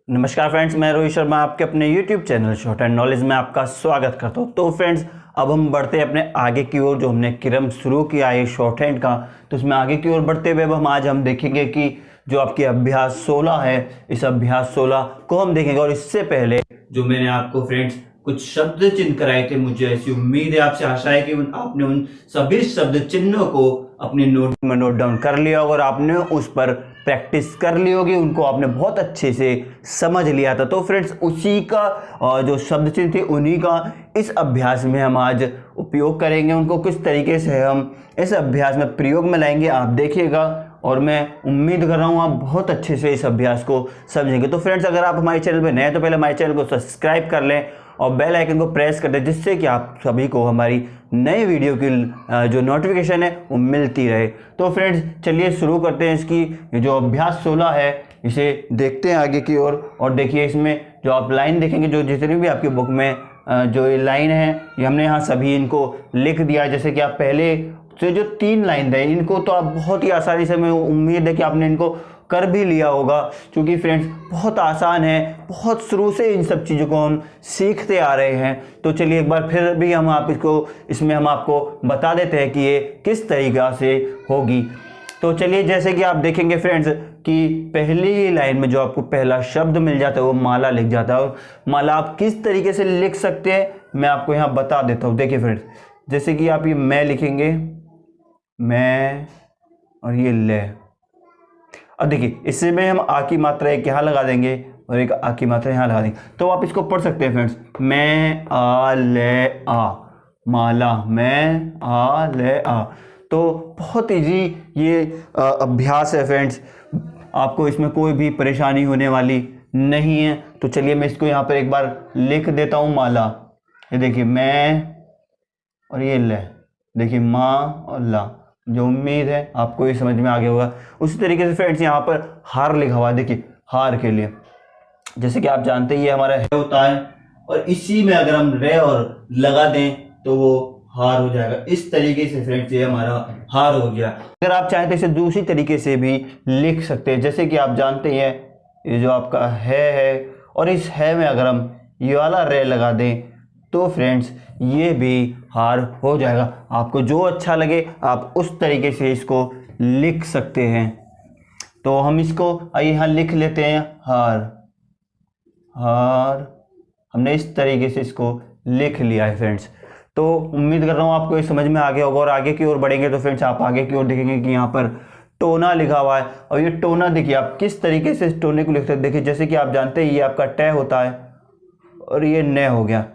नमस्कार फ्रेंड्स, मैं रोहित शर्मा आपके अपने YouTube channel short and knowledge में आपका स्वागत करता हूँ। तो फ्रेंड्स, अब हम बढ़ते हैं अपने आगे की ओर। जो हमने क्रम शुरू किया है शॉर्ट हैंड का, तो उसमें आगे की ओर बढ़ते हुए अब आज हम देखेंगे कि जो आपकी अभ्यास 16 है, इस अभ्यास 16 को हम देखेंगे। और इससे पहले जो मैंने आपको फ्रेंड्स कुछ शब्द चिन्ह कराए थे, मुझे ऐसी उम्मीद है, आपसे आशा है कि आपने उन सभी शब्द चिन्हों को अपने नोट में नोट डाउन कर लिया होगा और आपने उस पर प्रैक्टिस कर ली होगी, उनको आपने बहुत अच्छे से समझ लिया था। तो फ्रेंड्स, उसी का जो शब्द चिन्ह थे उन्हीं का इस अभ्यास में हम आज उपयोग करेंगे। उनको किस तरीके से हम इस अभ्यास में प्रयोग में लाएंगे आप देखिएगा, और मैं उम्मीद कर रहा हूँ आप बहुत अच्छे से इस अभ्यास को समझेंगे। तो फ्रेंड्स, अगर आप हमारे चैनल पर नए हैं तो पहले हमारे चैनल को सब्सक्राइब कर लें और बेल आइकन को प्रेस कर दें, जिससे कि आप सभी को हमारी नई वीडियो की जो नोटिफिकेशन है वो मिलती रहे। तो फ्रेंड्स, चलिए शुरू करते हैं। इसकी जो अभ्यास 16 है इसे देखते हैं आगे की ओर। और देखिए, इसमें जो आप लाइन देखेंगे, जो जितनी भी आपकी बुक में जो ये लाइन है, ये हमने यहाँ सभी इनको लिख दिया। जैसे कि आप पहले से जो 3 लाइन थे इनको तो आप बहुत ही आसानी से, मैं उम्मीद है कि आपने इनको कर भी लिया होगा, क्योंकि फ्रेंड्स बहुत आसान है, बहुत शुरू से इन सब चीज़ों को हम सीखते आ रहे हैं। तो चलिए एक बार फिर भी हम इसमें हम आपको बता देते हैं कि ये किस तरीक़ा से होगी। तो चलिए, जैसे कि आप देखेंगे फ्रेंड्स कि पहली ही लाइन में जो आपको पहला शब्द मिल जाता है वो माला लिख जाता है। और माला आप किस तरीके से लिख सकते हैं मैं आपको यहाँ बता देता हूँ। देखिए फ्रेंड्स, जैसे कि आप ये मैं लिखेंगे, मैं, और ये ले। अब देखिए, इससे में हम आ की मात्रा एक यहाँ लगा देंगे और एक आ की मात्रा यहाँ लगा देंगे, तो आप इसको पढ़ सकते हैं फ्रेंड्स। मैं आ ले आ, माला, मैं आ ले आ। तो बहुत इजी ये अभ्यास है फ्रेंड्स, आपको इसमें कोई भी परेशानी होने वाली नहीं है। तो चलिए मैं इसको यहाँ पर एक बार लिख देता हूँ, माला। ये देखिए, मैं और ये ले, देखिए माँ और ला। जो उम्मीद है आपको ये समझ में आ गया होगा। उसी तरीके से फ्रेंड्स यहाँ पर हार लिखा हुआ है, देखिए हार के लिए, जैसे कि आप जानते हैं ये हमारा है होता है, और इसी में अगर हम रे और लगा दें तो वो हार हो जाएगा। इस तरीके से फ्रेंड्स ये हमारा हार हो गया। अगर आप चाहें तो इसे दूसरी तरीके से भी लिख सकते हैं, जैसे कि आप जानते हैं ये जो आपका है, और इस है में अगर हम ये वाला रे लगा दें तो फ्रेंड्स ये भी हार हो जाएगा। आपको जो अच्छा लगे आप उस तरीके से इसको लिख सकते हैं। तो हम इसको यहाँ लिख लेते हैं, हार, हार। हमने इस तरीके से इसको लिख लिया है फ्रेंड्स। तो उम्मीद कर रहा हूँ आपको ये समझ में आ गया होगा। और आगे की ओर बढ़ेंगे तो फ्रेंड्स आप आगे की ओर देखेंगे कि यहाँ पर टोना लिखा हुआ है, और ये टोना देखिए आप किस तरीके से इस टोने को लिखते हैं। देखिए, जैसे कि आप जानते हैं ये आपका ट होता है और ये न हो गया,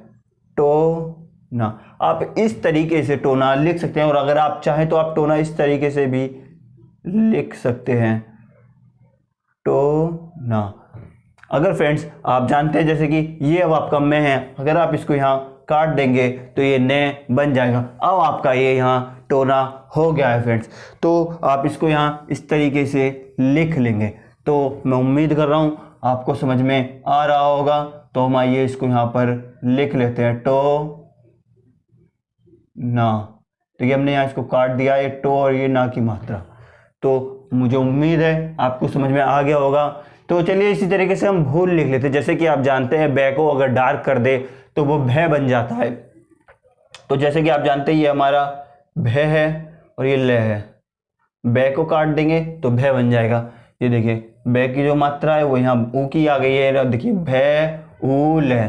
टोना। आप इस तरीके से टोना लिख सकते हैं, और अगर आप चाहें तो आप टोना इस तरीके से भी लिख सकते हैं, टोना। अगर फ्रेंड्स आप जानते हैं जैसे कि ये अब आपका मैं है, अगर आप इसको यहाँ काट देंगे तो ये ने बन जाएगा। अब आपका ये यहाँ टोना हो गया है फ्रेंड्स। तो आप इसको यहाँ इस तरीके से लिख लेंगे। तो मैं उम्मीद कर रहा हूँ आपको समझ में आ रहा होगा। तो हम आइए इसको यहाँ पर लिख लेते हैं, टो ना। तो ये हमने यहाँ इसको काट दिया, ये टो और ये ना की मात्रा। तो मुझे उम्मीद है आपको समझ में आ गया होगा। तो चलिए इसी तरीके से हम भूल लिख लेते हैं। जैसे कि आप जानते हैं बै को अगर डार्क कर दे तो वो भय बन जाता है। तो जैसे कि आप जानते हैं ये हमारा भय है और ये ले है, बै को काट देंगे तो भय बन जाएगा। ये देखिए, बै की जो मात्रा है वो यहाँ ऊ की आ गई है। देखिए, भय ऊ ले,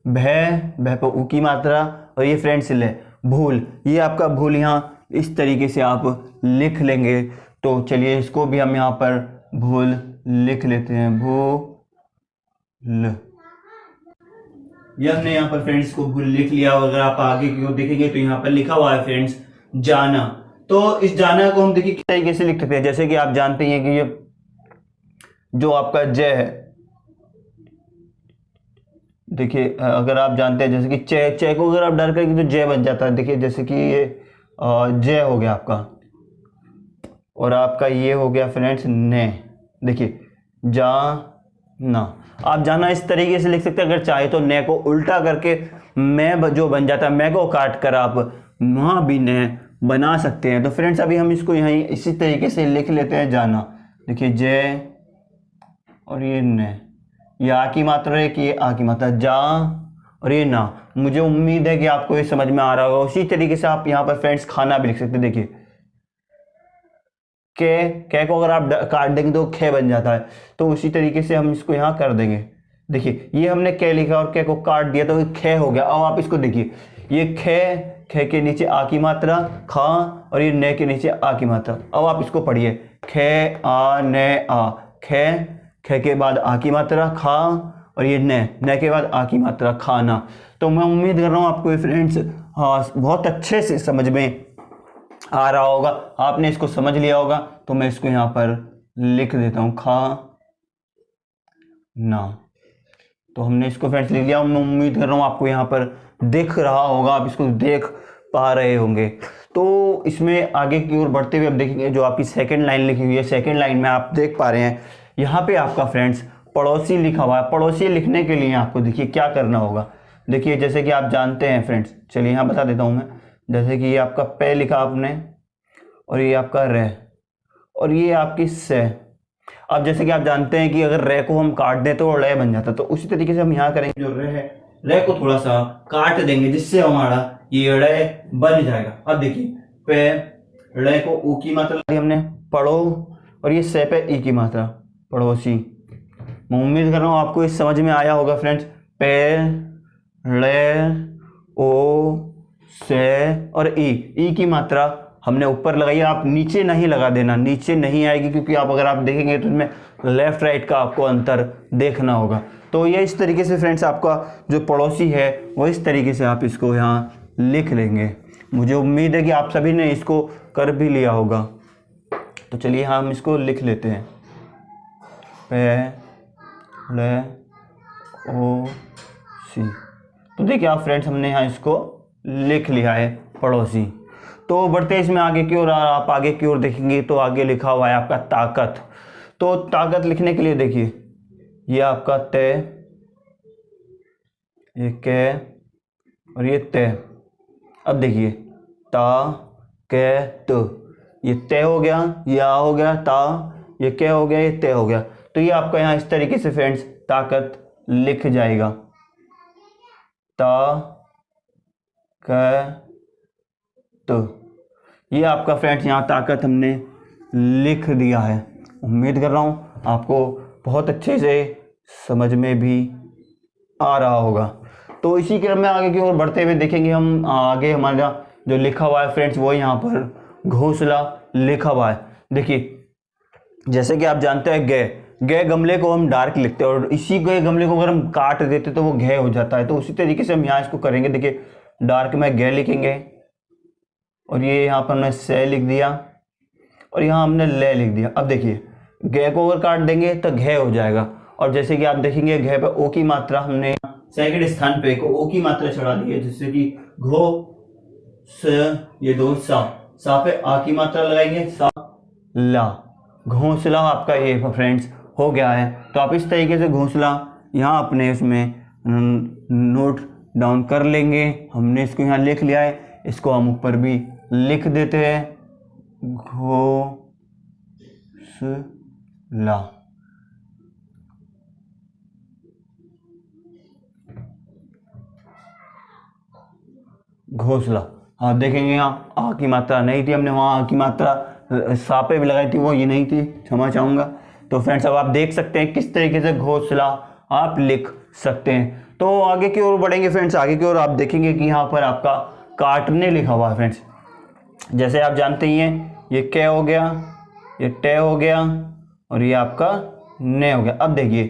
भय, भय पर ऊ की मात्रा, और ये फ्रेंड्स ले, भूल। ये आपका भूल यहाँ इस तरीके से आप लिख लेंगे। तो चलिए इसको भी हम यहाँ पर भूल लिख लेते हैं, भूल। ये हमने यहाँ पर फ्रेंड्स को भूल लिख लिया। अगर आप आगे की ओर देखेंगे तो यहाँ पर लिखा हुआ है फ्रेंड्स जाना। तो इस जाना को हम देखिए किस तरीके से लिख सकते हैं। जैसे कि आप जानते हैं कि ये जो आपका जय है, देखिए अगर आप जानते हैं जैसे कि चे को अगर आप डर करेंगे तो जय बन जाता है। देखिए, जैसे कि ये जय हो गया आपका, और आपका ये हो गया फ्रेंड्स ने। देखिए, जा ना। आप जाना इस तरीके से लिख सकते हैं। अगर चाहे तो ने को उल्टा करके मैं जो बन जाता है, मैं को काट कर आप वहाँ भी ने बना सकते हैं। तो फ्रेंड्स अभी हम इसको यहाँ इसी तरीके से लिख लेते हैं, जाना। देखिए, जय और ये ने, ये आ की मात्रा है कि ये आ की मात्रा, जा और ये ना। मुझे उम्मीद है कि आपको ये समझ में आ रहा होगा। उसी तरीके से आप यहाँ पर फ्रेंड्स खाना भी लिख सकते हैं। देखिए के को अगर आप काट देंगे तो खे बन जाता है, तो उसी तरीके से हम इसको यहाँ कर देंगे। देखिए ये हमने के लिखा और के को काट दिया तो खे हो गया। अब आप इसको देखिए, ये खे के नीचे आ की मात्रा खा और ये ने के नीचे आ की मात्रा। अब आप इसको पढ़िए, खे आ ने आ, खे के बाद आ की मात्रा खा और ये ने के बाद आ की मात्रा खाना। तो मैं उम्मीद कर रहा हूँ आपको ये फ्रेंड्स हाँ बहुत अच्छे से समझ में आ रहा होगा, आपने इसको समझ लिया होगा। तो मैं इसको यहाँ पर लिख देता हूँ, खा ना। तो हमने इसको फ्रेंड्स लिख लिया। मैं उम्मीद कर रहा हूँ आपको यहाँ पर दिख रहा होगा, आप इसको देख पा रहे होंगे। तो इसमें आगे की ओर बढ़ते हुए अब देखेंगे जो आपकी सेकंड लाइन लिखी हुई है। सेकंड लाइन में आप देख पा रहे हैं यहाँ पे आपका फ्रेंड्स पड़ोसी लिखा हुआ है। पड़ोसी लिखने के लिए आपको देखिए क्या करना होगा। देखिए जैसे कि आप जानते हैं फ्रेंड्स, चलिए यहाँ बता देता हूँ मैं। जैसे कि ये आपका पे लिखा आपने और ये आपका रे और ये आपकी से। अब जैसे कि आप जानते हैं कि अगर रे को हम काट दें तो रे बन जाता, तो उसी तरीके से हम यहाँ करेंगे, जो रे है रे को थोड़ा सा काट देंगे जिससे हमारा ये रे बन जाएगा। अब देखिए पे रे को ऊ की मात्रा दी हमने पढ़ो और ये से पे ई की मात्रा पड़ोसी। मैं उम्मीद कर रहा हूँ आपको इस समझ में आया होगा फ्रेंड्स। पे रे ओ से और ई की मात्रा हमने ऊपर लगाई। आप नीचे नहीं लगा देना, नीचे नहीं आएगी, क्योंकि आप अगर आप देखेंगे तो इसमें लेफ्ट राइट का आपको अंतर देखना होगा। तो ये इस तरीके से फ्रेंड्स आपका जो पड़ोसी है वो इस तरीके से आप इसको यहाँ लिख लेंगे। मुझे उम्मीद है कि आप सभी ने इसको कर भी लिया होगा। तो चलिए हम इसको लिख लेते हैं, पे ले ओ सी। तो देखिए आप फ्रेंड्स हमने यहाँ इसको लिख लिया है पड़ोसी। तो बढ़ते हैं इसमें आगे की ओर। आप आगे की ओर देखेंगे तो आगे लिखा हुआ है आपका ताकत। तो ताकत लिखने के लिए देखिए ये आपका ते, ये के और ये ते। अब देखिए ता के त, ये ते हो गया, ये आ हो गया, ता ये के हो गया, ये ते हो गया। तो ये आपका यहाँ इस तरीके से फ्रेंड्स ताकत लिख जाएगा, ता के तो। ये आपका फ्रेंड्स यहाँ ताकत हमने लिख दिया है। उम्मीद कर रहा हूँ आपको बहुत अच्छे से समझ में भी आ रहा होगा। तो इसी क्रम में आगे की ओर बढ़ते हुए देखेंगे हम आगे हमारा जो लिखा हुआ है फ्रेंड्स वो यहाँ पर घोंसला लिखा हुआ है। देखिए जैसे कि आप जानते हैं गे गमले को हम डार्क लिखते हैं और इसी गे गमले को अगर हम काट देते तो वो घे हो जाता है। तो उसी तरीके से हम यहाँ इसको करेंगे। देखिए डार्क में गे लिखेंगे और ये यहाँ पर हमने से लिख दिया और यहाँ हमने ले लिख दिया। अब देखिए घे को अगर काट देंगे तो घे हो जाएगा। और जैसे कि आप देखेंगे घे पे ओ की मात्रा हमने सेकंड स्थान पे को ओ की मात्रा चढ़ा दी है, जिससे कि घो स ये दो सा पे आ की मात्रा लगाएंगे, सा ला, घोंसला आपका ये फ्रेंड्स हो गया है। तो आप इस तरीके से घोंसला यहाँ अपने उसमें नोट डाउन कर लेंगे। हमने इसको यहाँ लिख लिया है, इसको हम ऊपर भी लिख देते हैं, घोंसला। घोंसला। हाँ देखेंगे यहाँ आ की मात्रा नहीं थी, हमने वहाँ आ की मात्रा सापे भी लगाई थी, वो ये नहीं थी, क्षमा चाहूँगा। तो फ्रेंड्स अब आप देख सकते हैं किस तरीके से घोंसला आप लिख सकते हैं। तो आगे की ओर बढ़ेंगे फ्रेंड्स। आगे की ओर आप देखेंगे कि यहाँ पर आपका काटने लिखा हुआ है फ्रेंड्स। जैसे आप जानते ही हैं ये कै हो गया, ये टे हो गया और ये आपका ने हो गया। अब देखिए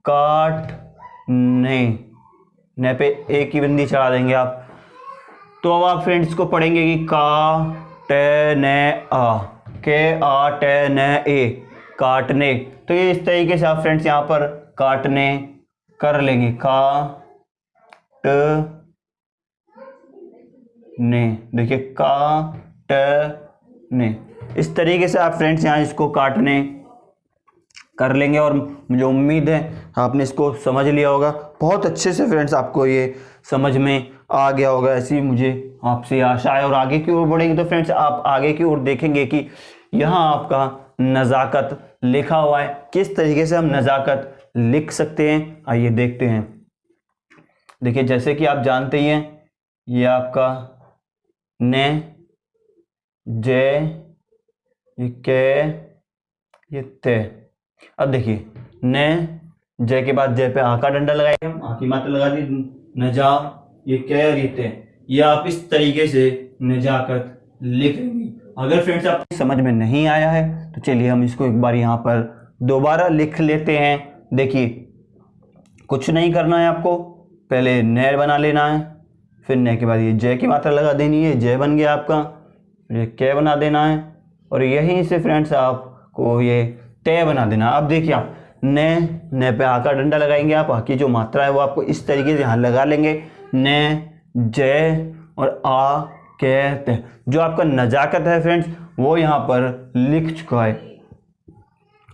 काट ने पे एक ही बिंदी चढ़ा देंगे आप। तो अब आप फ्रेंड्स को पढ़ेंगे कि का टे ने आ, के आ टे ने ए, काटने। तो ये इस तरीके से आप फ्रेंड्स यहाँ पर काटने कर लेंगे, का ट ने। देखिए का ट ने, इस तरीके से आप फ्रेंड्स यहाँ इसको काटने कर लेंगे। और मुझे उम्मीद है आपने इसको समझ लिया होगा बहुत अच्छे से फ्रेंड्स, आपको ये समझ में आ गया होगा, ऐसी मुझे आपसे आशा है। और आगे की ओर बढ़ेंगे तो फ्रेंड्स आप आगे की ओर देखेंगे कि यहाँ आपका नज़ाकत लिखा हुआ है। किस तरीके से हम नज़ाकत लिख सकते हैं। आइए देखते हैं। देखिए जैसे कि आप जानते ही हैं, ये आपका ने, जे, ये के, ये ते। अब देखिए ने, जय के बाद जय पे आ का डंडा लगाएंगे हम, आ की मात्रा लगा दी, न जा, ये के और ये ते। ये आप इस तरीके से नजाकत लिख लेंगे। अगर फ्रेंड्स आपको समझ में नहीं आया है तो चलिए हम इसको एक बार यहाँ पर दोबारा लिख लेते हैं। देखिए कुछ नहीं करना है आपको, पहले नैर बना लेना है, फिर नए के बाद ये जय की मात्रा लगा देनी है, जय बन गया आपका, फिर ये कै बना देना है और यहीं से फ्रेंड्स आपको ये तय बना देना। अब देखिए आप ने पे आ का डंडा लगाएंगे, आप आ की जो मात्रा है वो आपको इस तरीके से यहाँ लगा लेंगे, ने, जय और आ के ते। जो आपका नजाकत है फ्रेंड्स वो यहाँ पर लिख चुका है।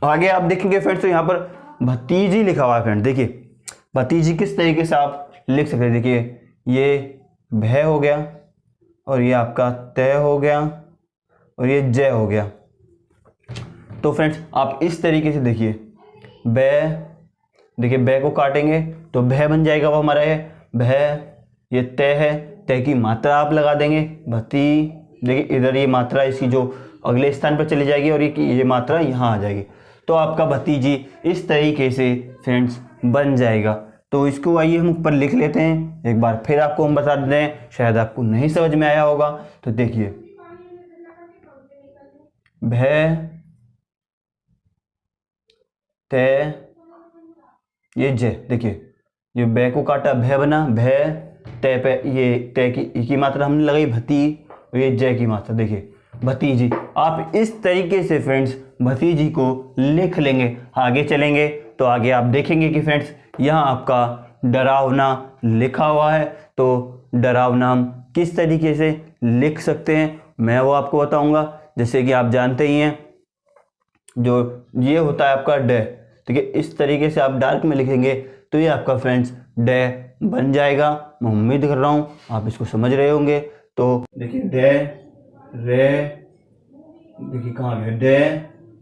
आगे आप देखेंगे फ्रेंड्स तो यहाँ पर भतीजी लिखा हुआ है। फ्रेंड्स देखिए भतीजी किस तरीके से आप लिख सकते हैं। देखिए ये भय हो गया और ये आपका तय हो गया और ये जय हो गया। तो फ्रेंड्स आप इस तरीके से देखिए बै, देखिए बै को काटेंगे तो भय बन जाएगा वो हमारा है भय। ये तय है, तय की मात्रा आप लगा देंगे भती, देखिए इधर ये मात्रा इसकी जो अगले स्थान पर चली जाएगी और ये मात्रा यहाँ आ जाएगी। तो आपका भतीजी इस तरीके से फ्रेंड्स बन जाएगा। तो इसको आइए हम ऊपर लिख लेते हैं, एक बार फिर आपको हम बता देते हैं, शायद आपको नहीं समझ में आया होगा। तो देखिए भय, तय, ये जय। देखिए ये बै को काटा भय बना, भय, तय पे ये तय की मात्रा हमने लगाई भती और ये जय की मात्रा। देखिए भतीजी। आप इस तरीके से फ्रेंड्स भतीजी को लिख लेंगे। आगे चलेंगे तो आगे आप देखेंगे कि फ्रेंड्स यहाँ आपका डरावना लिखा हुआ है। तो डरावना हम किस तरीके से लिख सकते हैं मैं वो आपको बताऊंगा। जैसे कि आप जानते ही हैं जो ये होता है आपका डे, ठीक है, इस तरीके से आप डार्क में लिखेंगे तो ये आपका फ्रेंड्स डे बन जाएगा। मैं उम्मीद कर रहा हूँ आप इसको समझ रहे होंगे। तो देखिए डे, रे, देखिए कहाँ गए, डे,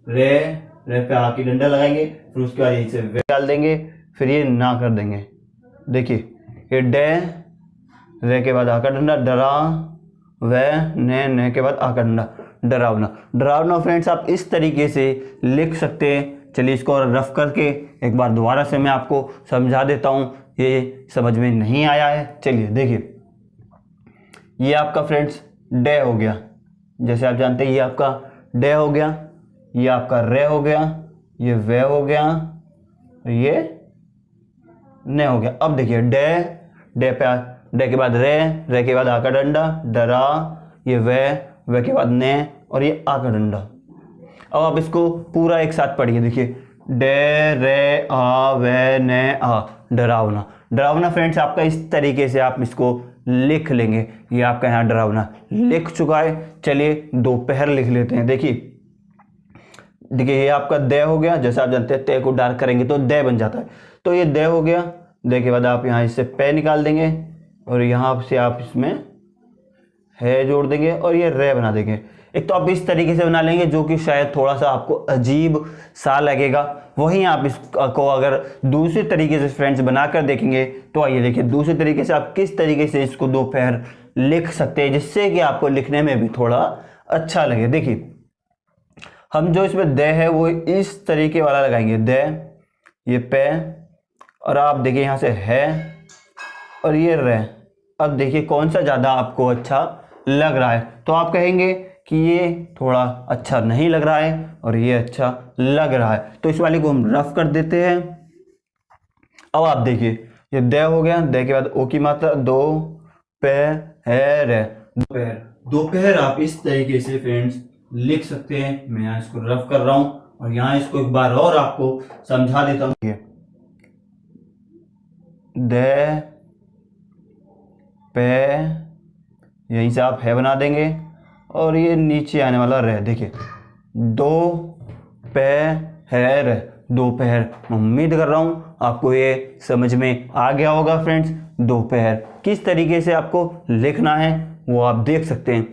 रे पे आ की डंडा लगाएंगे, फिर उसके बाद यहीं से वे डाल देंगे, फिर ये ना कर देंगे। देखिए ये डे, रे के बाद आ का डंडा, डरा, वे, ने के बाद आ का डंडा, डरावना। डरावना फ्रेंड्स आप इस तरीके से लिख सकते हैं। चलिए इसको रफ करके एक बार दोबारा से मैं आपको समझा देता हूँ, ये समझ में नहीं आया है। चलिए देखिए ये आपका फ्रेंड्स डे हो गया, जैसे आप जानते हैं ये आपका डे हो गया, ये आपका रे हो गया, ये वे हो गया, ये ने हो गया। अब देखिए डे, डे के बाद रे के बाद आ का डंडा, डरा, ये वे के बाद ने और ये आ का डंडा। अब आप इसको पूरा एक साथ पढ़िए। देखिए डे, रे, आ, वे, ने, आ, डरावना। डरावना फ्रेंड्स आपका इस तरीके से आप इसको लिख लेंगे। ये आपका यहाँ डरावना लिख चुका है। चलिए दोपहर लिख लेते हैं। देखिए ये आपका दे हो गया, जैसे आप जानते हैं तय को डार्क करेंगे तो दे बन जाता है। तो ये दे हो गया, दे के बाद आप यहाँ इससे पे निकाल देंगे और यहाँ से आप इसमें है जोड़ देंगे और ये रे बना देंगे। एक तो आप इस तरीके से बना लेंगे जो कि शायद थोड़ा सा आपको अजीब सा लगेगा। वहीं आप इसको अगर दूसरे तरीके से फ्रेंड्स बनाकर देखेंगे तो आइए देखिए दूसरे तरीके से आप किस तरीके से इसको दोपहर लिख सकते हैं जिससे कि आपको लिखने में भी थोड़ा अच्छा लगे। देखिए हम जो इसमें दे है वो इस तरीके वाला लगाएंगे, दे, ये पे और आप देखिए यहाँ से है और ये रे। अब देखिए कौन सा ज़्यादा आपको अच्छा लग रहा है, तो आप कहेंगे कि ये थोड़ा अच्छा नहीं लग रहा है और ये अच्छा लग रहा है। तो इस वाले को हम रफ कर देते हैं। अब आप देखिए ये दे हो गया, दे के बाद ओ की मात्रा, दो, पे, है, रे, दोपहर। दोपहर आप इस तरीके से फ्रेंड्स लिख सकते हैं। मैं यहाँ इसको रफ कर रहा हूँ और यहाँ इसको एक बार और आपको समझा देता हूँ। दे, पे, यहीं से आप है बना देंगे और ये नीचे आने वाला रे। देखिए दो, पे, है, रे, दोपहर। उम्मीद कर रहा हूँ आपको ये समझ में आ गया होगा फ्रेंड्स। दोपहर किस तरीके से आपको लिखना है वो आप देख सकते हैं।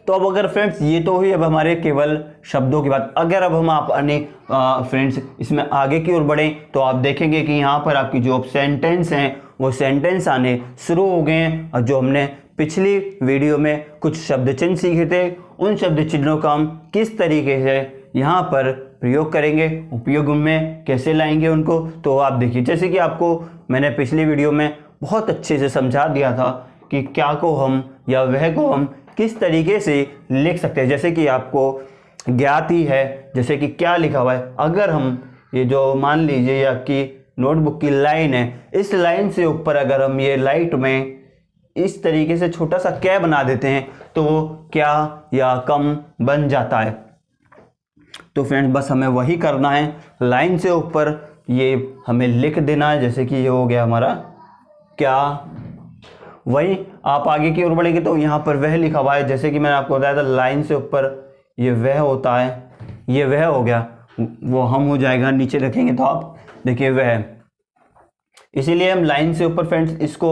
तो अब अगर फ्रेंड्स ये तो हुई अब हमारे केवल शब्दों की बात। अगर अब हम अपने फ्रेंड्स इसमें आगे की ओर बढ़ें तो आप देखेंगे कि यहाँ पर आपकी जो सेंटेंस हैं वो सेंटेंस आने शुरू हो गए हैं। और जो हमने पिछली वीडियो में कुछ शब्द चिन्ह सीखे थे उन शब्द चिन्हों का हम किस तरीके से यहाँ पर प्रयोग करेंगे, उपयोग में कैसे लाएंगे उनको, तो आप देखिए जैसे कि आपको मैंने पिछली वीडियो में बहुत अच्छे से समझा दिया था कि क्या को हम या वह को हम किस तरीके से लिख सकते हैं। जैसे कि आपको ज्ञात ही है, जैसे कि क्या लिखा हुआ है, अगर हम ये जो मान लीजिए ये आपकी नोटबुक की लाइन है, इस लाइन से ऊपर अगर हम ये लाइट में इस तरीके से छोटा सा क्या बना देते हैं तो वो क्या या कम बन जाता है। तो फ्रेंड्स बस हमें वही करना है, लाइन से ऊपर ये हमें लिख देना है। जैसे कि ये हो गया हमारा क्या। वही आप आगे की ओर बढ़ेंगे तो यहाँ पर वह लिखा हुआ है, जैसे कि मैंने आपको बताया था लाइन से ऊपर ये वह होता है, ये वह हो गया, वो हम हो जाएगा, नीचे रखेंगे तो आप देखिए वह। इसीलिए हम लाइन से ऊपर फ्रेंड्स इसको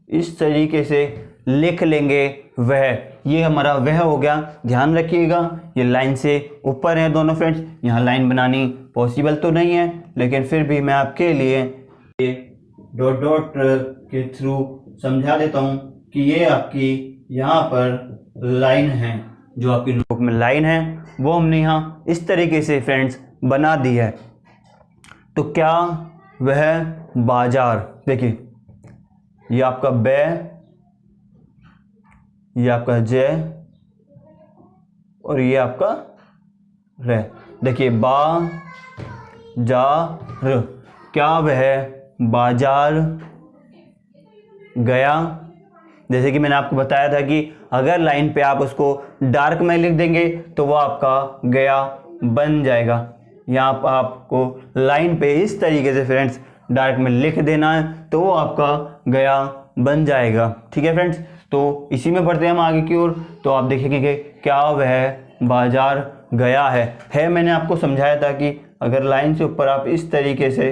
इस तरीके से लिख लेंगे वह, ये हमारा वह हो गया। ध्यान रखिएगा ये लाइन से ऊपर है दोनों फ्रेंड्स, यहाँ लाइन बनानी पॉसिबल तो नहीं है लेकिन फिर भी मैं आपके लिए ये डॉट डॉट के थ्रू समझा देता हूँ कि ये आपकी यहाँ पर लाइन है, जो आपकी नोटबुक में लाइन है वो हमने यहाँ इस तरीके से फ्रेंड्स बना दी है। तो क्या वह बाजार, देखिए ये आपका बै, ये आपका जय और ये आपका रे। देखिए बा जा र, क्या वह बाजार गया। जैसे कि मैंने आपको बताया था कि अगर लाइन पे आप उसको डार्क में लिख देंगे तो वो आपका गया बन जाएगा। यहाँ पर आपको लाइन पे इस तरीके से फ्रेंड्स डार्क में लिख देना है तो वो आपका गया बन जाएगा। ठीक है फ्रेंड्स, तो इसी में बढ़ते हैं हम आगे की ओर। तो आप देखेंगे कि क्या वह बाजार गया है मैंने आपको समझाया था कि अगर लाइन से ऊपर आप इस तरीके से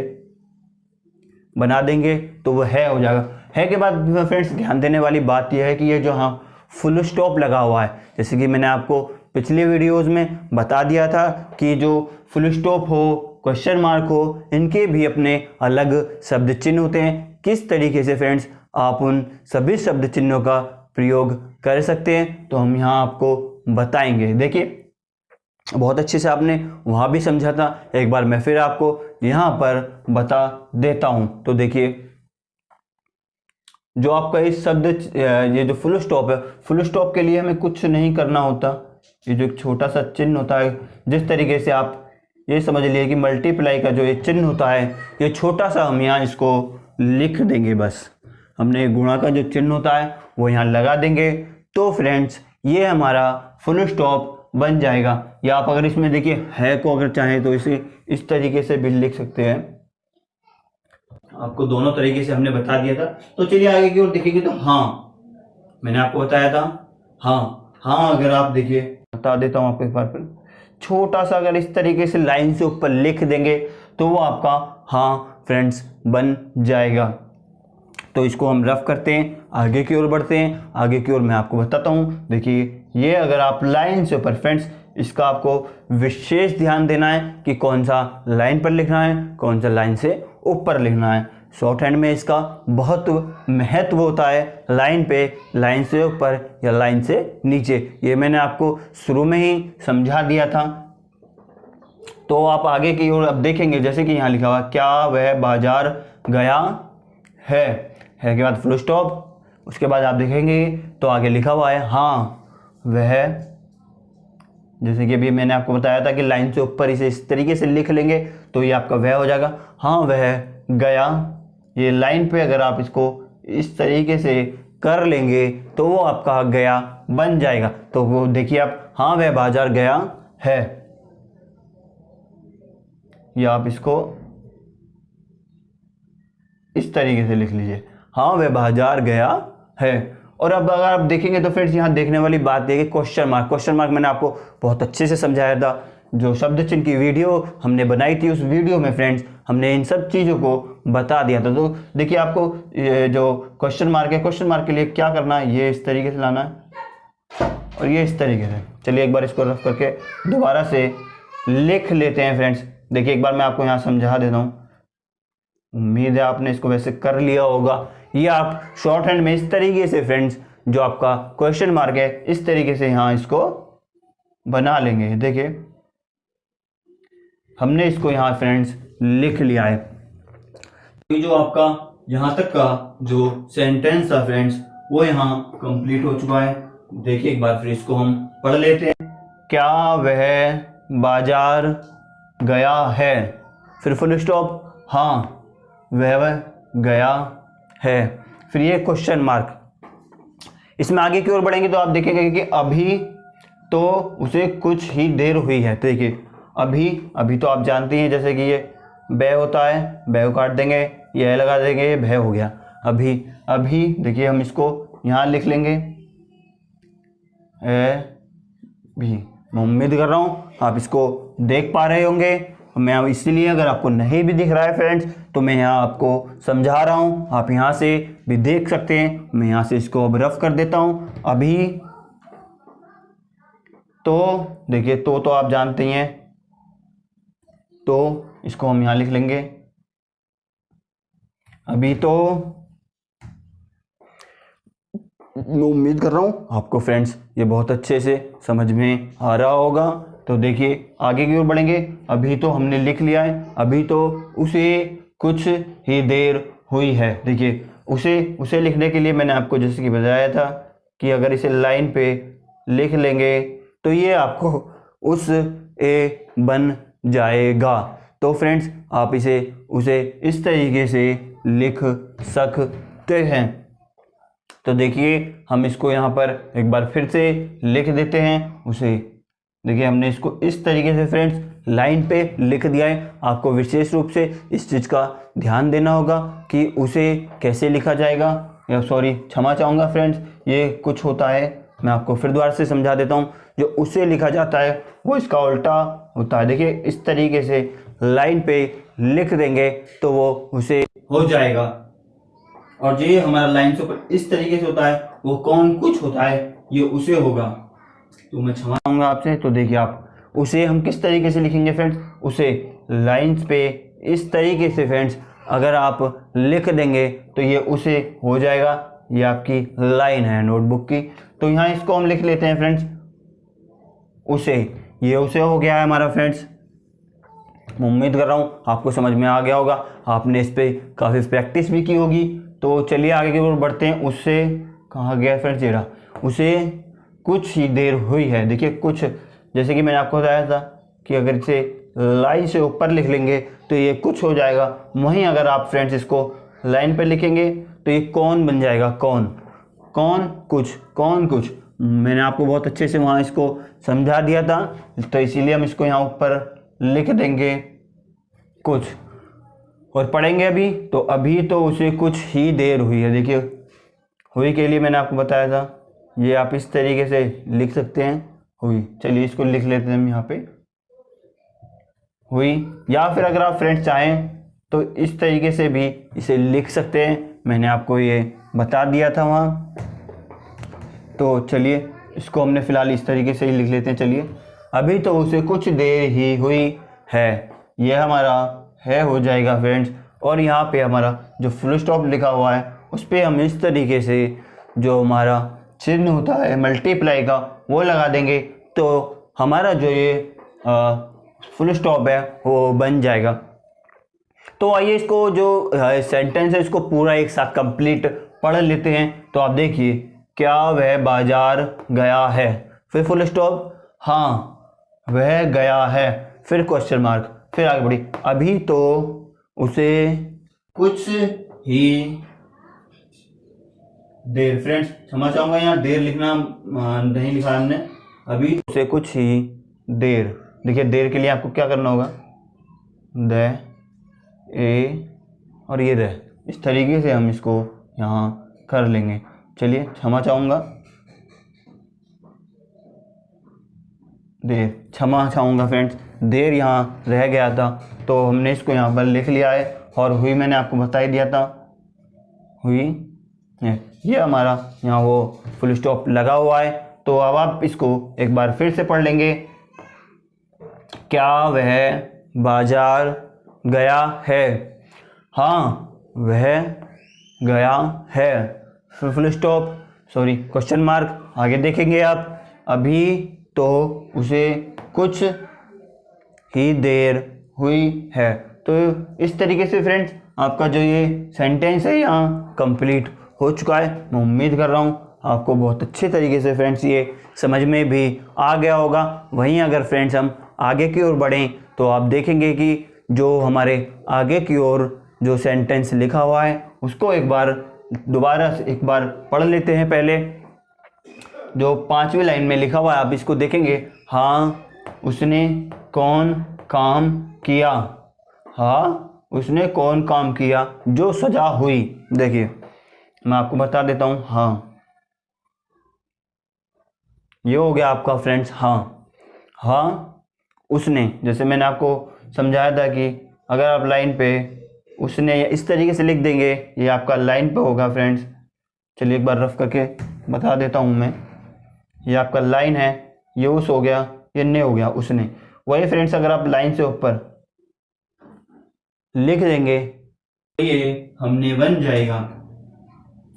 बना देंगे तो वह है हो जाएगा। है के बाद फ्रेंड्स ध्यान देने वाली बात यह है कि ये जो हाँ फुल स्टॉप लगा हुआ है, जैसे कि मैंने आपको पिछले वीडियोज़ में बता दिया था कि जो फुल स्टॉप हो, क्वेश्चन मार्क हो, इनके भी अपने अलग शब्द चिन्ह होते हैं। किस तरीके से फ्रेंड्स आप उन सभी शब्द चिन्हों का प्रयोग कर सकते हैं तो हम यहाँ आपको बताएंगे। देखिए बहुत अच्छे से आपने वहाँ भी समझा था, एक बार मैं फिर आपको यहाँ पर बता देता हूँ। तो देखिए जो आपका इस शब्द ये जो फुल स्टॉप है, फुल स्टॉप के लिए हमें कुछ नहीं करना होता। ये जो एक छोटा सा चिन्ह होता है, जिस तरीके से आप ये समझ लिए कि मल्टीप्लाई का जो ये चिन्ह होता है, ये छोटा सा हम यहाँ इसको लिख देंगे। बस हमने गुणा का जो चिन्ह होता है वो यहाँ लगा देंगे तो फ्रेंड्स ये हमारा फुल स्टॉप बन जाएगा। या आप अगर इसमें देखिए है को अगर चाहें तो इसे इस तरीके से भी लिख सकते हैं। आपको दोनों तरीके से हमने बता दिया था। तो चलिए आगे की ओर देखेंगे तो हाँ मैंने आपको बताया था हाँ अगर आप देखिए बता देता हूँ आपको एक बार फिर, छोटा सा अगर इस तरीके से लाइन से ऊपर लिख देंगे तो वो आपका हाँ फ्रेंड्स बन जाएगा। तो इसको हम रफ करते हैं, आगे की ओर बढ़ते हैं। आगे की ओर मैं आपको बताता हूँ। देखिए ये अगर आप लाइन से ऊपर फ्रेंड्स, इसका आपको विशेष ध्यान देना है कि कौन सा लाइन पर लिखना है, कौन सा लाइन से ऊपर लिखना है। शॉर्ट हैंड में इसका बहुत महत्व होता है, लाइन पे, लाइन से ऊपर या लाइन से नीचे। ये मैंने आपको शुरू में ही समझा दिया था। तो आप आगे की ओर अब देखेंगे, जैसे कि यहाँ लिखा हुआ क्या वह बाजार गया है के बाद फुल स्टॉप, उसके बाद आप देखेंगे तो आगे लिखा हुआ है हाँ वह, जैसे कि अभी मैंने आपको बताया था कि लाइन से ऊपर इसे इस तरीके से लिख लेंगे तो ये आपका वह हो जाएगा। हाँ वह गया, ये लाइन पे अगर आप इसको इस तरीके से कर लेंगे तो वो आपका गया बन जाएगा। तो वो देखिए आप हाँ वह बाजार गया है, या आप इसको इस तरीके से लिख लीजिए हाँ वह बाजार गया है। और अब अगर आप देखेंगे तो फ्रेंड्स यहाँ देखने वाली बात है कि क्वेश्चन मार्क मैंने आपको बहुत अच्छे से समझाया था। जो शब्द चिन्ह की वीडियो हमने बनाई थी उस वीडियो में फ्रेंड्स हमने इन सब चीज़ों को बता दिया था। तो देखिए आपको जो क्वेश्चन मार्क है, क्वेश्चन मार्क के लिए क्या करना है, ये इस तरीके से लाना है, और ये इस तरीके से। चलिए एक बार इसको रफ करके दोबारा से लिख लेते हैं फ्रेंड्स। देखिए एक बार मैं आपको यहाँ समझा देता हूँ, उम्मीद है आपने इसको वैसे कर लिया होगा। ये आप शॉर्ट हैंड में इस तरीके से फ्रेंड्स, जो आपका क्वेश्चन मार्क है इस तरीके से यहाँ इसको बना लेंगे। देखिए हमने इसको यहाँ फ्रेंड्स लिख लिया है। ये जो आपका यहाँ तक का जो सेंटेंस था फ्रेंड्स वो यहाँ कंप्लीट हो चुका है। देखिए एक बार फिर इसको हम पढ़ लेते हैं। क्या वह बाजार गया है, फिर फुल स्टॉप, हाँ वह गया है, फिर ये क्वेश्चन मार्क। इसमें आगे की ओर बढ़ेंगे तो आप देखेंगे कि अभी तो उसे कुछ ही देर हुई है। तो देखिए अभी तो आप जानते हैं, जैसे कि ये बै होता है, बै को काट देंगे, ये लगा देंगे, ये भय हो गया। अभी देखिए हम इसको यहाँ लिख लेंगे भी। मैं उम्मीद कर रहा हूँ आप इसको देख पा रहे होंगे। मैं इसीलिए अगर आपको नहीं भी दिख रहा है फ्रेंड्स तो मैं यहाँ आपको समझा रहा हूँ, आप यहाँ से भी देख सकते हैं। मैं यहाँ से इसको अब रफ कर देता हूँ। अभी तो देखिए तो आप जानते ही हैं, तो इसको हम यहाँ लिख लेंगे अभी तो। मैं उम्मीद कर रहा हूँ आपको फ्रेंड्स ये बहुत अच्छे से समझ में आ रहा होगा। तो देखिए आगे की ओर बढ़ेंगे। अभी तो हमने लिख लिया है, अभी तो उसे कुछ ही देर हुई है। देखिए उसे लिखने के लिए मैंने आपको जैसे कि बताया था कि अगर इसे लाइन पे लिख लेंगे तो ये आपको उस ए बन जाएगा। तो फ्रेंड्स आप उसे इस तरीके से लिख सकते हैं। तो देखिए हम इसको यहाँ पर एक बार फिर से लिख देते हैं उसे। देखिए हमने इसको इस तरीके से फ्रेंड्स लाइन पे लिख दिया है। आपको विशेष रूप से इस चीज़ का ध्यान देना होगा कि उसे कैसे लिखा जाएगा, या सॉरी क्षमा चाहूँगा फ्रेंड्स, ये कुछ होता है, मैं आपको फिर दोबारा से समझा देता हूँ। जो उसे लिखा जाता है वो इसका उल्टा होता है। देखिए इस तरीके से लाइन पे लिख देंगे तो वो उसे हो जाएगा। और ये हमारा लाइन से ऊपर इस तरीके से होता है वो कौन कुछ होता है, ये उसे होगा। तो मैं क्षमा चाहूँगा आपसे। तो देखिए आप उसे हम किस तरीके से लिखेंगे फ्रेंड्स, उसे लाइंस पे इस तरीके से फ्रेंड्स अगर आप लिख देंगे तो ये उसे हो जाएगा। ये आपकी लाइन है नोटबुक की। तो यहाँ इसको हम लिख लेते हैं फ्रेंड्स उसे। ये उसे हो गया है हमारा फ्रेंड्स। मैं उम्मीद कर रहा हूँ आपको समझ में आ गया होगा, आपने इस पर काफ़ी प्रैक्टिस भी की होगी। तो चलिए आगे की ओर बढ़ते हैं। उससे कहाँ गया फ्रेंड्स, ये रहा। उसे कुछ ही देर हुई है। देखिए कुछ, जैसे कि मैंने आपको बताया था कि अगर इसे लाइन से ऊपर लिख लेंगे तो ये कुछ हो जाएगा। वहीं अगर आप फ्रेंड्स इसको लाइन पर लिखेंगे तो ये कौन बन जाएगा, कौन कुछ। मैंने आपको बहुत अच्छे से वहाँ इसको समझा दिया था, तो इसीलिए हम इसको यहाँ ऊपर लिख देंगे कुछ और पढ़ेंगे अभी तो उसे कुछ ही देर हुई है। देखिए हुई के लिए मैंने आपको बताया था, ये आप इस तरीके से लिख सकते हैं हुई। चलिए इसको लिख लेते हैं हम यहाँ पे हुई, या फिर अगर आप फ्रेंड्स चाहें तो इस तरीके से भी इसे लिख सकते हैं। मैंने आपको ये बता दिया था वहाँ। तो चलिए इसको हमने फ़िलहाल इस तरीके से ही लिख लेते हैं। चलिए अभी तो उसे कुछ देर ही हुई है, ये हमारा है हो जाएगा फ्रेंड्स। और यहाँ पे हमारा जो फुल स्टॉप लिखा हुआ है उस पर हम इस तरीके से जो हमारा चिन्ह होता है मल्टीप्लाई का वो लगा देंगे, तो हमारा जो ये फुल स्टॉप है वो बन जाएगा। तो आइए इसको जो सेंटेंस है इसको पूरा एक साथ कंप्लीट पढ़ लेते हैं। तो आप देखिए, क्या वह बाजार गया है, फिर फुल स्टॉप, हाँ वह गया है, फिर क्वेश्चन मार्क, फिर आगे बढ़ी। अभी तो उसे कुछ ही देर, फ्रेंड्स क्षमा चाहूँगा यहाँ देर लिखना नहीं लिखा हमने। अभी उसे कुछ ही देर। देखिए देर के लिए आपको क्या करना होगा, द ए और ये द, इस तरीके से हम इसको यहाँ कर लेंगे। चलिए क्षमा चाहूँगा, देर, क्षमा चाहूँगा फ्रेंड्स, देर यहाँ रह गया था तो हमने इसको यहाँ पर लिख लिया है। और हुई मैंने आपको बता ही दिया था, हुई ये हमारा यहाँ वो फुल स्टॉप लगा हुआ है। तो अब आप इसको एक बार फिर से पढ़ लेंगे। क्या वह बाजार गया है? हाँ वह गया है, फिर full stop, sorry question mark. आगे देखेंगे आप, अभी तो उसे कुछ ही देर हुई है। तो इस तरीके से फ्रेंड्स आपका जो ये सेंटेंस है यहाँ कंप्लीट हो चुका है। मैं उम्मीद कर रहा हूँ आपको बहुत अच्छे तरीके से फ्रेंड्स ये समझ में भी आ गया होगा। वहीं अगर फ्रेंड्स हम आगे की ओर बढ़ें तो आप देखेंगे कि जो हमारे आगे की ओर जो सेंटेंस लिखा हुआ है उसको एक बार दोबारा एक बार पढ़ लेते हैं। पहले जो 5वीं लाइन में लिखा हुआ है आप इसको देखेंगे। हाँ उसने कौन काम किया? हाँ उसने कौन काम किया जो सजा हुई। देखिए मैं आपको बता देता हूँ। हाँ ये हो गया आपका फ्रेंड्स हाँ। हाँ उसने, जैसे मैंने आपको समझाया था कि अगर आप लाइन पे उसने इस तरीके से लिख देंगे, ये आपका लाइन पे होगा फ्रेंड्स। चलिए एक बार रफ करके बता देता हूँ मैं। ये आपका लाइन है, ये उस हो गया, ये ने हो गया उसने। वही फ्रेंड्स अगर आप लाइन से ऊपर लिख देंगे ये हमने बन जाएगा।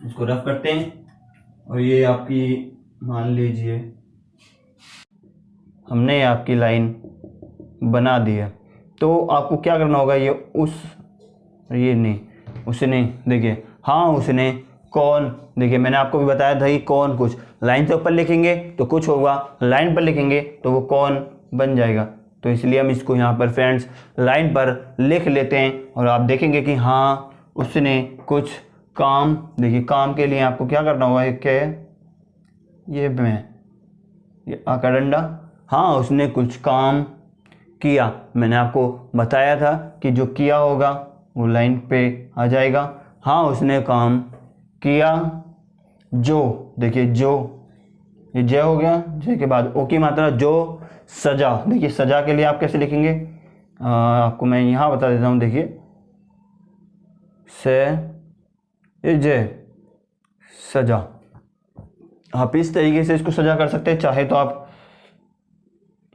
इसको रफ करते हैं और ये आपकी मान लीजिए हमने आपकी लाइन बना दी है। तो आपको क्या करना होगा, ये उस, ये नहीं, उसने, देखिए हाँ उसने कौन, देखिए मैंने आपको भी बताया था कि कौन कुछ, लाइन से ऊपर लिखेंगे तो कुछ होगा, लाइन पर लिखेंगे तो वो कौन बन जाएगा। तो इसलिए हम इसको यहाँ पर फ्रेंड्स लाइन पर लिख लेते हैं और आप देखेंगे कि हाँ उसने कुछ काम, देखिए काम के लिए आपको क्या करना होगा, एक क्या है ये मैं, ये आका डंडा। हाँ उसने कुछ काम किया, मैंने आपको बताया था कि जो किया होगा वो लाइन पे आ जाएगा। हाँ उसने काम किया जो, देखिए जो, ये जय हो गया, जय के बाद ओ की मात्रा, जो सजा, देखिए सजा के लिए आप कैसे लिखेंगे, आपको मैं यहाँ बता देता हूँ। देखिए से ये जय सजा, आप इस तरीके से इसको सजा कर सकते हैं। चाहे तो आप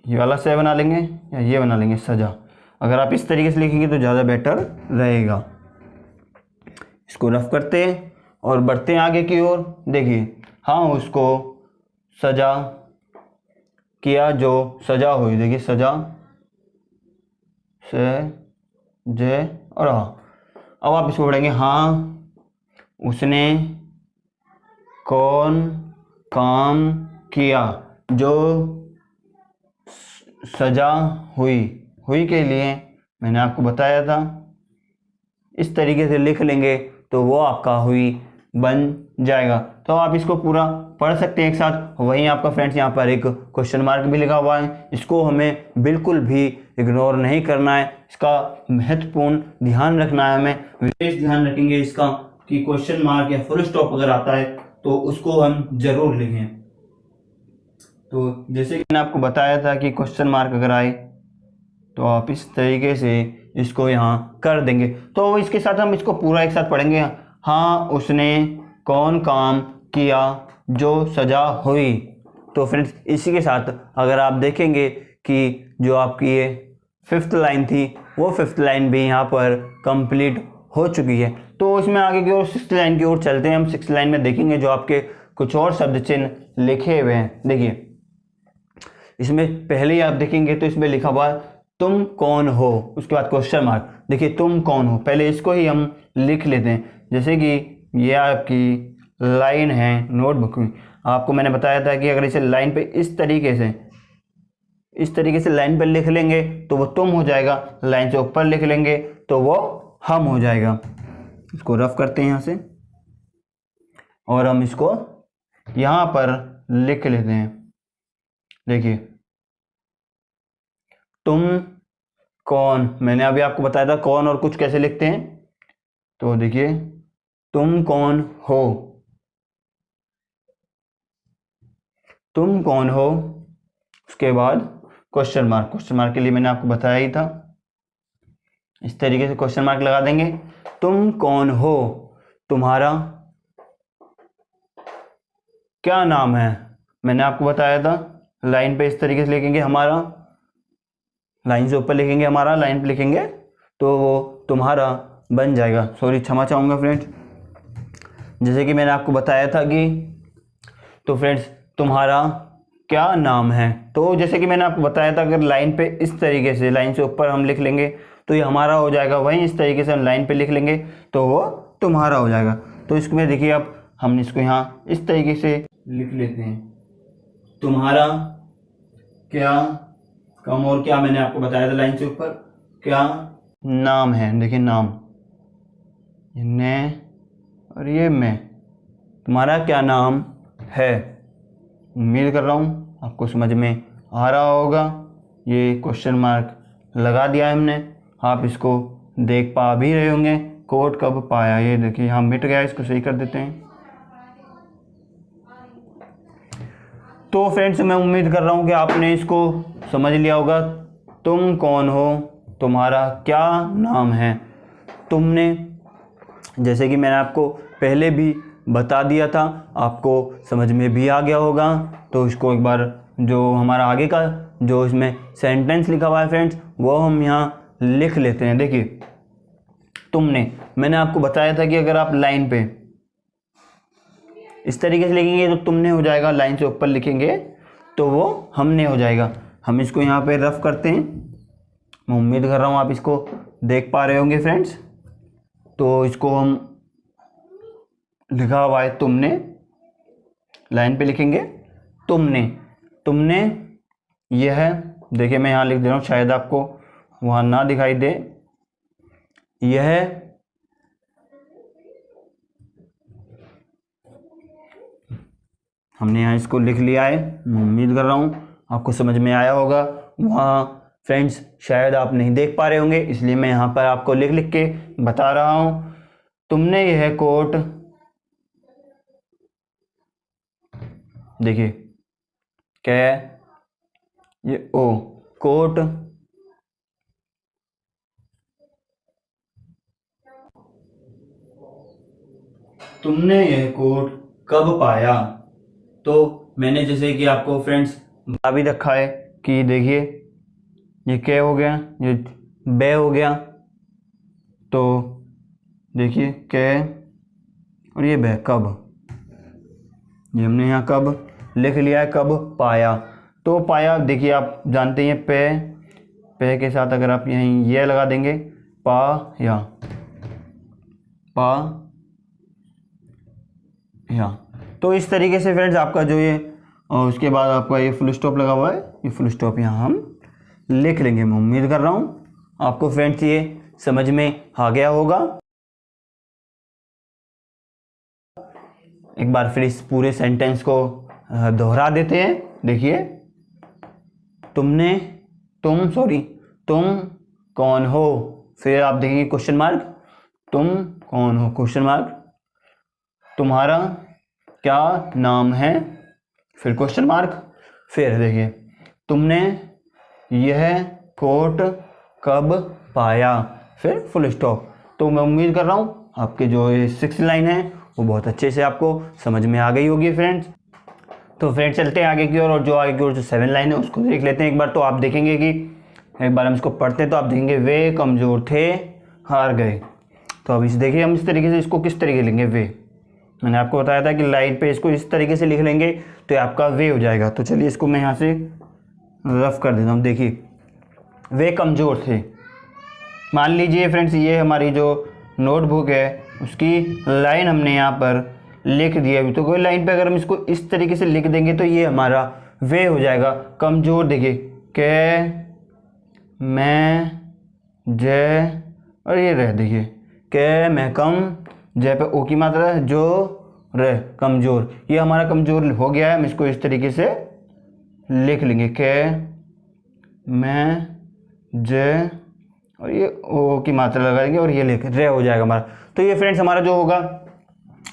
ये वाला से बना लेंगे या ये बना लेंगे सजा। अगर आप इस तरीके से लिखेंगे तो ज़्यादा बेटर रहेगा। इसको रफ करते हैं और बढ़ते हैं आगे की ओर। देखिए हाँ उसको सजा किया जो सजा हुई, देखिए सजा से जय और हाँ। अब आप इसको पढ़ेंगे। हाँ उसने कौन काम किया जो सजा हुई, हुई के लिए मैंने आपको बताया था इस तरीके से लिख लेंगे तो वो आपका हुई बन जाएगा। तो आप इसको पूरा पढ़ सकते हैं एक साथ। वहीं आपका फ्रेंड्स यहाँ पर एक क्वेश्चन मार्क भी लिखा हुआ है, इसको हमें बिल्कुल भी इग्नोर नहीं करना है, इसका महत्वपूर्ण ध्यान रखना है। हमें विशेष ध्यान रखेंगे इसका कि क्वेश्चन मार्क या फुल स्टॉप अगर आता है तो उसको हम जरूर लिखें। तो जैसे कि मैंने आपको बताया था कि क्वेश्चन मार्क अगर आए तो आप इस तरीके से इसको यहाँ कर देंगे। तो इसके साथ हम इसको पूरा एक साथ पढ़ेंगे। हाँ उसने कौन काम किया जो सजा हुई। तो फ्रेंड्स इसी के साथ अगर आप देखेंगे कि जो आपकी ये 5th लाइन थी वो 5th लाइन भी यहाँ पर कंप्लीट हो चुकी है। तो इसमें आगे की ओर 6th लाइन की ओर चलते हैं। हम 6th लाइन में देखेंगे जो आपके कुछ और शब्द चिन्ह लिखे हुए हैं। देखिए इसमें पहले ही आप देखेंगे तो इसमें लिखा हुआ तुम कौन हो, उसके बाद क्वेश्चन मार्क। देखिए तुम कौन हो, पहले इसको ही हम लिख लेते हैं। जैसे कि ये आपकी लाइन है नोटबुक में, आपको मैंने बताया था कि अगर इसे लाइन पे इस तरीके से लाइन पर लिख लेंगे तो वो तुम हो जाएगा, लाइन से ऊपर लिख लेंगे तो वो हम हो जाएगा। इसको रफ करते हैं यहाँ से और हम इसको यहाँ पर लिख लेते हैं। देखिए तुम कौन, मैंने अभी आपको बताया था कौन और कुछ कैसे लिखते हैं। तो देखिए तुम कौन हो, तुम कौन हो, उसके बाद क्वेश्चन मार्क। क्वेश्चन मार्क के लिए मैंने आपको बताया ही था, इस तरीके से क्वेश्चन मार्क लगा देंगे। तुम कौन हो, तुम्हारा क्या नाम है, मैंने आपको बताया था लाइन पे इस तरीके से लिखेंगे हमारा, लाइन से ऊपर लिखेंगे हमारा, लाइन पे लिखेंगे तो वो तुम्हारा बन जाएगा। सॉरी, क्षमा चाहूँगा फ्रेंड्स। जैसे कि मैंने आपको बताया था कि तो फ्रेंड्स तुम्हारा क्या नाम है, तो जैसे कि मैंने आपको बताया था अगर लाइन पे इस तरीके से लाइन से ऊपर हम लिख लेंगे तो ये हमारा हो जाएगा, वहीं इस तरीके से हम लाइन पे लिख लेंगे तो वो तुम्हारा हो जाएगा। तो इसमें देखिए अब हम इसको यहाँ इस तरीके से लिख लेते हैं, तुम्हारा क्या कम और क्या मैंने आपको बताया था लाइन से ऊपर क्या नाम है। देखिए नाम, ने और ये मैं, तुम्हारा क्या नाम है। उम्मीद कर रहा हूँ आपको समझ में आ रहा होगा। ये क्वेश्चन मार्क लगा दिया है हमने, आप इसको देख पा भी रहे होंगे। कोट कब पाया, ये देखिए यहाँ मिट गया, इसको सही कर देते हैं। तो फ्रेंड्स मैं उम्मीद कर रहा हूँ कि आपने इसको समझ लिया होगा। तुम कौन हो, तुम्हारा क्या नाम है। तुमने, जैसे कि मैंने आपको पहले भी बता दिया था, आपको समझ में भी आ गया होगा। तो इसको एक बार जो हमारा आगे का जो इसमें सेंटेंस लिखा हुआ है फ्रेंड्स वो हम यहाँ लिख लेते हैं। देखिए तुमने, मैंने आपको बताया था कि अगर आप लाइन पे इस तरीके से लिखेंगे तो तुमने हो जाएगा, लाइन से ऊपर लिखेंगे तो वो हमने हो जाएगा। हम इसको यहाँ पे रफ करते हैं। मैं उम्मीद कर रहा हूँ आप इसको देख पा रहे होंगे फ्रेंड्स। तो इसको हम लिखा हुआ है तुमने, लाइन पे लिखेंगे तुमने। तुमने यह, देखिए मैं यहाँ लिख दे रहा हूँ, शायद आपको वहाँ ना दिखाई दे। यह हमने यहाँ इसको लिख लिया है। मैं उम्मीद कर रहा हूँ आपको समझ में आया होगा। वहाँ फ्रेंड्स शायद आप नहीं देख पा रहे होंगे, इसलिए मैं यहाँ पर आपको लिख लिख के बता रहा हूँ। तुमने यह कोट, देखिए क्या है ये ओ, कोट तुमने यह कोट कब पाया। तो मैंने जैसे कि आपको फ्रेंड्स बता भी रखा है कि देखिए ये क्या हो गया, ये बे हो गया। तो देखिए क्या और ये बे कब, ये हमने यहाँ कब लिख लिया है, कब पाया। तो पाया देखिए आप जानते हैं पे के साथ अगर आप यहीं ये लगा देंगे पा या पा या, तो इस तरीके से फ्रेंड्स आपका जो ये और उसके बाद आपका ये फुल स्टॉप लगा हुआ है, ये फुल स्टॉप यहाँ हम लिख लेंगे। मैं उम्मीद कर रहा हूँ आपको फ्रेंड्स ये समझ में आ गया होगा। एक बार फिर इस पूरे सेंटेंस को दोहरा देते हैं। देखिए तुम कौन हो, फिर आप देखेंगे क्वेश्चन मार्क, तुम कौन हो क्वेश्चन मार्क, तुम्हारा क्या नाम है, फिर क्वेश्चन मार्क, फिर देखिए तुमने यह कोट कब पाया, फिर फुल स्टॉप। तो मैं उम्मीद कर रहा हूँ आपके जो ये 6 लाइन है वो बहुत अच्छे से आपको समझ में आ गई होगी फ्रेंड्स। तो फ्रेंड्स चलते हैं आगे की ओर, और जो आगे की ओर जो 7 लाइन है उसको देख लेते हैं एक बार। तो आप देखेंगे कि एक बार हम इसको पढ़ते हैं तो आप देखेंगे वे कमज़ोर थे हार गए। तो अब इस देखिए हम इस तरीके से इसको किस तरीके लेंगे, वे, मैंने आपको बताया था कि लाइन पे इसको इस तरीके से लिख लेंगे तो ये आपका वे हो जाएगा। तो चलिए इसको मैं यहाँ से रफ कर देता हूँ। देखिए वे कमज़ोर थे, मान लीजिए फ्रेंड्स ये हमारी जो नोटबुक है उसकी लाइन हमने यहाँ पर लिख दिया अभी। तो कोई लाइन पे अगर हम इसको इस तरीके से लिख देंगे तो ये हमारा वे हो जाएगा। कमज़ोर देखिए के मैं जय और ये रह, देखिए के मैं कम, जय पे ओ की मात्रा है, जो रह कमज़ोर, ये हमारा कमज़ोर हो गया है। हम इसको इस तरीके से लिख लेंगे के मैं जय और ये ओ की मात्रा लगा देंगे और ये लिख रे हो जाएगा हमारा। तो ये फ्रेंड्स हमारा जो होगा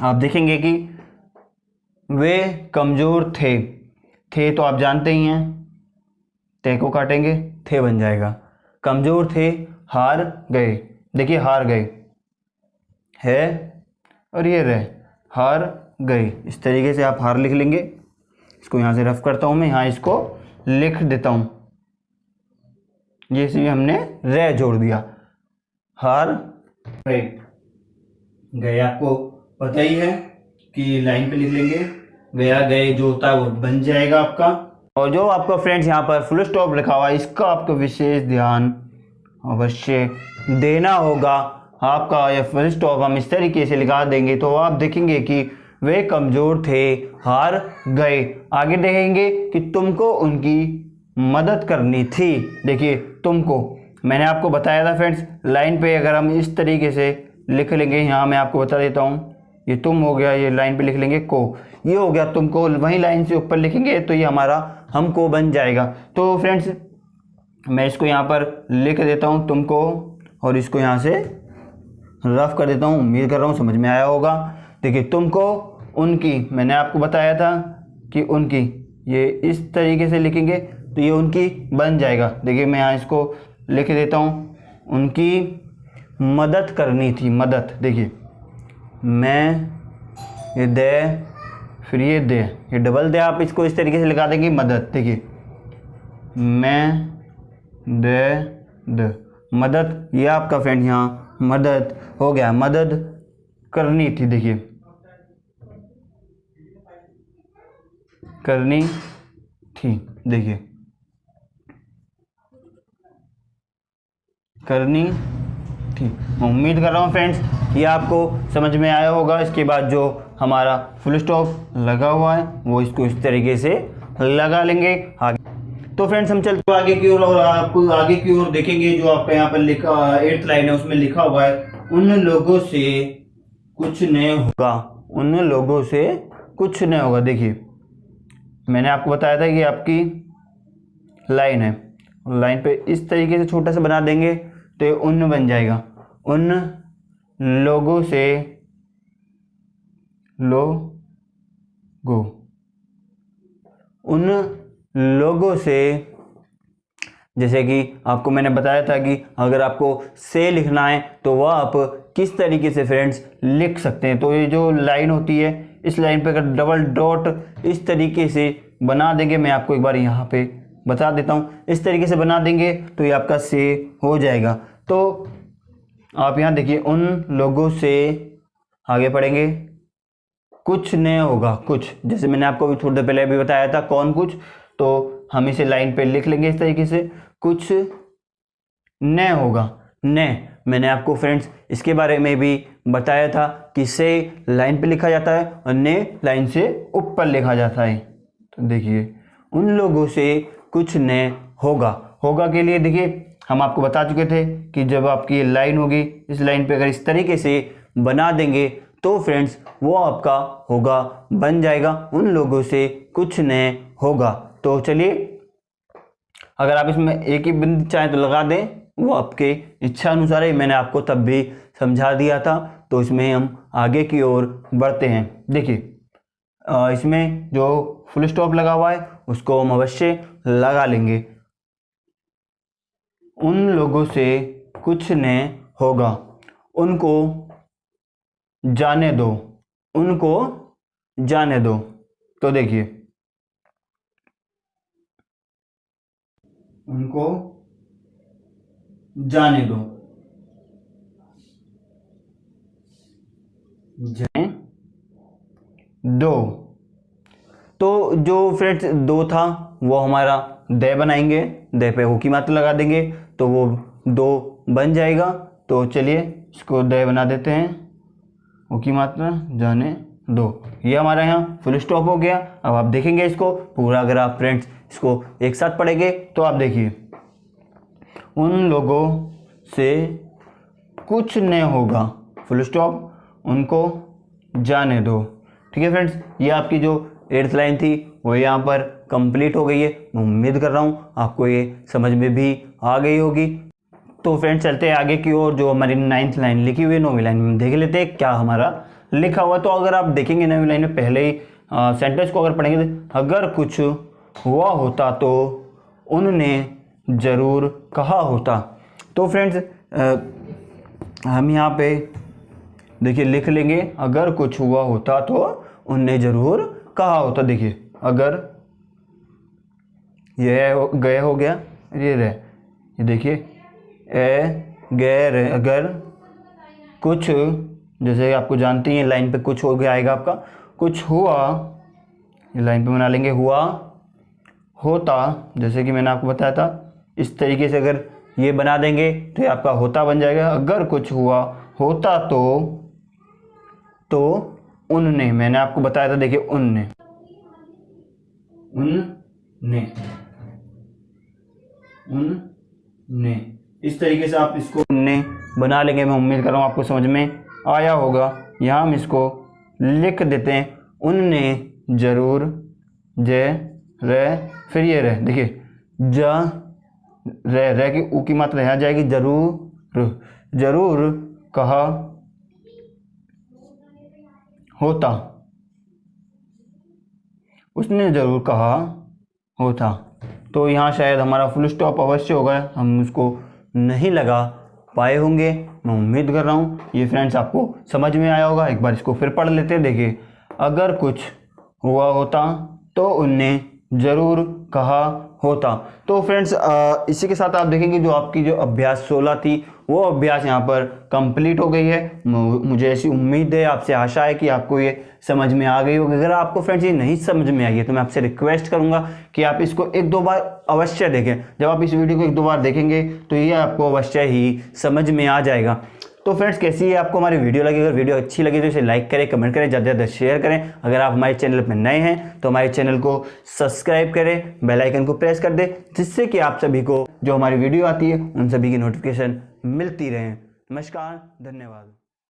आप देखेंगे कि वे कमज़ोर थे तो आप जानते ही हैं, ते को काटेंगे थे बन जाएगा। कमज़ोर थे हार गए, देखिए हार गए है और ये रहे हार गए, इस तरीके से आप हार लिख लेंगे। इसको यहाँ से रफ करता हूँ मैं, यहाँ इसको लिख देता हूँ। जैसे हमने रे जोड़ दिया, हार गए। गए आपको पता ही है कि लाइन पे लिख लेंगे, गया गए जो होता है वो बन जाएगा आपका। और जो आपका फ्रेंड्स यहाँ पर फुल स्टॉप लिखा हुआ है, इसका आपको विशेष ध्यान अवश्य देना होगा। आपका यह फुल स्टॉप हम इस तरीके से लिखा देंगे तो आप देखेंगे कि वे कमज़ोर थे, हार गए। आगे देखेंगे कि तुमको उनकी मदद करनी थी। देखिए तुमको, मैंने आपको बताया था फ्रेंड्स, लाइन पे अगर हम इस तरीके से लिख लेंगे, यहाँ मैं आपको बता देता हूँ, ये तुम हो गया, ये लाइन पे लिख लेंगे को, ये हो गया तुमको, वही लाइन से ऊपर लिखेंगे तो ये हमारा हमको बन जाएगा। तो फ्रेंड्स मैं इसको यहाँ पर लिख देता हूँ तुमको, और इसको यहाँ से रफ कर देता हूँ। उम्मीद कर रहा हूँ समझ में आया होगा। देखिए तुमको उनकी, मैंने आपको बताया था कि उनकी, ये इस तरीके से लिखेंगे तो ये उनकी बन जाएगा। देखिए मैं यहाँ इसको लिख देता हूँ, उनकी मदद करनी थी, मदद। देखिए मैं, ये दे, फिर ये दे, ये डबल दे, आप इसको इस तरीके से लिखा देंगे मदद। देखिए मैं दे द, मदद, ये आपका फ्रेंड यहाँ मदद हो गया, मदद करनी थी। देखिए करनी थी, देखिए करनी थी। मैं उम्मीद कर रहा हूँ फ्रेंड्स ये आपको समझ में आया होगा। इसके बाद जो हमारा फुल स्टॉप लगा हुआ है वो इसको इस तरीके से लगा लेंगे आगे। तो फ्रेंड्स हम चलते आगे की ओर, और आपको आगे की ओर देखेंगे जो आपका यहाँ पर लिखा 8th लाइन है, उसमें लिखा हुआ है उन लोगों से कुछ नहीं होगा, उन लोगों से कुछ नहीं होगा। देखिए मैंने आपको बताया था कि आपकी लाइन है, लाइन पे इस तरीके से छोटा सा बना देंगे तो ये उन बन जाएगा। उन लोगों से, लोगो, उन लोगों से, जैसे कि आपको मैंने बताया था कि अगर आपको से लिखना है तो वह आप किस तरीके से फ्रेंड्स लिख सकते हैं। तो ये जो लाइन होती है, इस लाइन पे अगर डबल डॉट इस तरीके से बना देंगे, मैं आपको एक बार यहाँ पे बता देता हूँ, इस तरीके से बना देंगे तो ये आपका से हो जाएगा। तो आप यहाँ देखिए उन लोगों से आगे पढ़ेंगे, कुछ नहीं होगा, कुछ, जैसे मैंने आपको भी थोड़ी देर पहले भी बताया था कौन कुछ, तो हम इसे लाइन पे लिख लेंगे इस तरीके से, कुछ नहीं होगा। ने, मैंने आपको फ्रेंड्स इसके बारे में भी बताया था कि से लाइन पे लिखा जाता है और ने लाइन से ऊपर लिखा जाता है। तो देखिए उन लोगों से कुछ नहीं होगा। होगा के लिए देखिए हम आपको बता चुके थे कि जब आपकी ये लाइन होगी, इस लाइन पे अगर इस तरीके से बना देंगे तो फ्रेंड्स वो आपका होगा बन जाएगा, उन लोगों से कुछ नहीं होगा। तो चलिए अगर आप इसमें एक ही बिंदु चाहें तो लगा दें, वो आपके इच्छा अनुसार है, मैंने आपको तब भी समझा दिया था। तो इसमें हम आगे की ओर बढ़ते हैं। देखिए इसमें जो फुल स्टॉप लगा हुआ है उसको हम अवश्य लगा लेंगे। उन लोगों से कुछ नहीं होगा, उनको जाने दो, उनको जाने दो। तो देखिए उनको जाने दो, जाने दो। तो जो फ्रेंड्स दो था वो हमारा दे बनाएंगे, दे पे हो की मात्रा लगा देंगे तो वो दो बन जाएगा। तो चलिए इसको दे बना देते हैं, हो की मात्रा जाने दो। ये हमारा यहाँ फुल स्टॉप हो गया। अब आप देखेंगे इसको पूरा, अगर आप फ्रेंड्स इसको एक साथ पढ़ेंगे तो आप देखिए उन लोगों से कुछ नहीं होगा, फुल स्टॉप, उनको जाने दो। ठीक है फ्रेंड्स, ये आपकी जो 8th लाइन थी वो यहाँ पर कंप्लीट हो गई है। मैं उम्मीद कर रहा हूँ आपको ये समझ में भी आ गई होगी। तो फ्रेंड्स चलते हैं आगे की ओर, जो हमारी 9th लाइन लिखी हुई है, 9वीं लाइन में देख लेते हैं क्या हमारा लिखा हुआ। तो अगर आप देखेंगे 9वीं लाइन में पहले ही सेंटेंस को अगर पढ़ेंगे, अगर कुछ हुआ होता तो उनने ज़रूर कहा होता। तो फ्रेंड्स हम यहाँ पे देखिए लिख लेंगे, अगर कुछ हुआ होता तो उनने ज़रूर कहा होता। देखिए अगर गए हो गया, ये रह, ये देखिए गैर, अगर कुछ, जैसे आपको जानते हैं लाइन पे कुछ हो गया आएगा आपका, कुछ हुआ, ये लाइन पे बना लेंगे, हुआ होता, जैसे कि मैंने आपको बताया था इस तरीके से अगर ये बना देंगे तो ये आपका होता बन जाएगा। अगर कुछ हुआ होता तो उनने, मैंने आपको बताया था, देखिए उनने इस तरीके से आप इसको उनने बना लेंगे। मैं उम्मीद कर रहा हूँ आपको समझ में आया होगा। यहाँ हम इसको लिख देते हैं, उनने जरूर, फिर ये रह, देखिए रह की ऊ की मात्रा यहाँ जाएगी, जरूर कहा होता, उसने जरूर कहा होता। तो यहाँ शायद हमारा फुल स्टॉप अवश्य होगा, हम उसको नहीं लगा पाए होंगे। मैं उम्मीद कर रहा हूँ ये फ्रेंड्स आपको समझ में आया होगा। एक बार इसको फिर पढ़ लेते हैं। देखिए, अगर कुछ हुआ होता तो उनने ज़रूर कहा होता। तो फ्रेंड्स इसी के साथ आप देखेंगे जो आपकी जो अभ्यास 16 थी वो अभ्यास यहाँ पर कंप्लीट हो गई है। मुझे ऐसी उम्मीद है, आपसे आशा है कि आपको ये समझ में आ गई होगी। अगर आपको फ्रेंड्स ये नहीं समझ में आई है तो मैं आपसे रिक्वेस्ट करूंगा कि आप इसको 1-2 बार अवश्य देखें। जब आप इस वीडियो को 1-2 बार देखेंगे तो ये आपको अवश्य ही समझ में आ जाएगा। तो फ्रेंड्स कैसी है आपको हमारी वीडियो लगी? अगर वीडियो अच्छी लगी तो इसे लाइक करें, कमेंट करें, ज़्यादा से ज़्यादा शेयर करें। अगर आप हमारे चैनल पर नए हैं तो हमारे चैनल को सब्सक्राइब करें, बेल आइकन को प्रेस कर दें, जिससे कि आप सभी को जो हमारी वीडियो आती है उन सभी की नोटिफिकेशन मिलती रहे। नमस्कार, धन्यवाद।